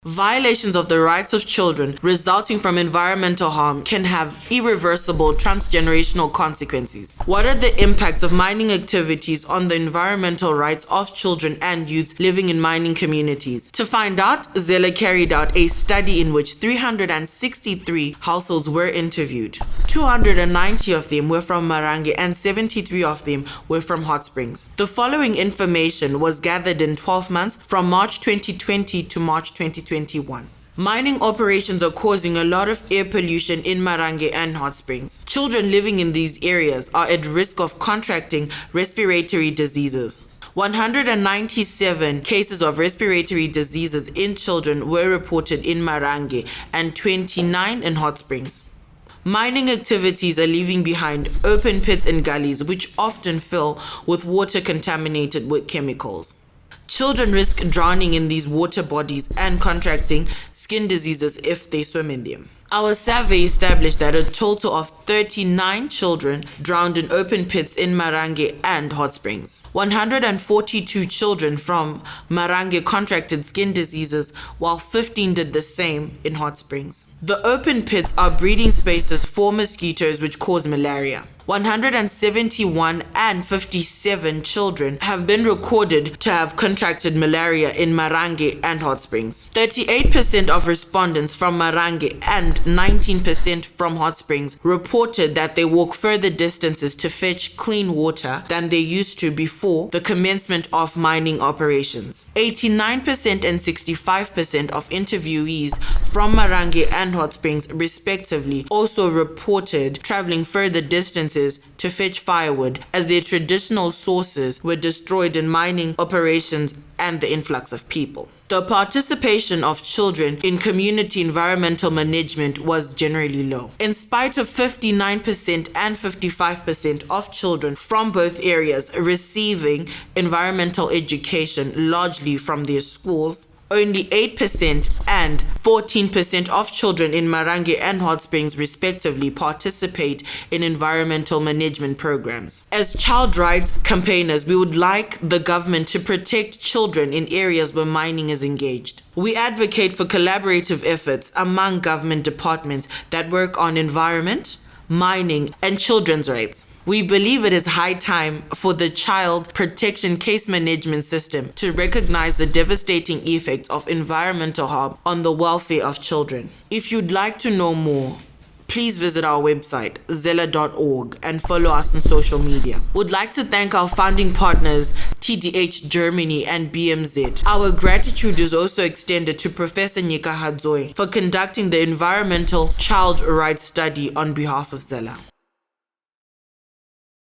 Violations of the rights of children resulting from environmental harm can have irreversible transgenerational consequences. What are the impacts of mining activities on the environmental rights of children and youth living in mining communities? To find out, Zella carried out a study in which 363 households were interviewed. 290 of them were from Marange and 73 of them were from Hot Springs. The following information was gathered in 12 months from March 2020 to March 2021. Mining operations are causing a lot of air pollution in Marange and Hot Springs. Children living in these areas are at risk of contracting respiratory diseases. 197 cases of respiratory diseases in children were reported in Marange and 29 in Hot Springs. Mining activities are leaving behind open pits and gullies which often fill with water contaminated with chemicals. Children risk drowning in these water bodies and contracting skin diseases if they swim in them. Our survey established that a total of 39 children drowned in open pits in Marange and Hot Springs. 142 children from Marange contracted skin diseases, while 15 did the same in Hot Springs. The open pits are breeding spaces for mosquitoes which cause malaria. 171 and 57 children have been recorded to have contracted malaria in Marange and Hot Springs. 38% of respondents from Marange and 19% from Hot Springs reported that they walk further distances to fetch clean water than they used to before the commencement of mining operations. 89% and 65% of interviewees from Marange and Hot Springs respectively also reported traveling further distances to fetch firewood as their traditional sources were destroyed in mining operations and the influx of people. The participation of children in community environmental management was generally low. In spite of 59% and 55% of children from both areas receiving environmental education largely from their schools, only 8% and 14% of children in Marange and Hot Springs respectively participate in environmental management programs. As child rights campaigners, we would like the government to protect children in areas where mining is engaged. We advocate for collaborative efforts among government departments that work on environment, mining, and children's rights. We believe it is high time for the Child Protection Case Management System to recognize the devastating effects of environmental harm on the welfare of children. If you'd like to know more, please visit our website, zella.org, and follow us on social media. Would like to thank our founding partners, TDH Germany and BMZ. Our gratitude is also extended to Professor Nika Hadzoy for conducting the environmental child rights study on behalf of Zella.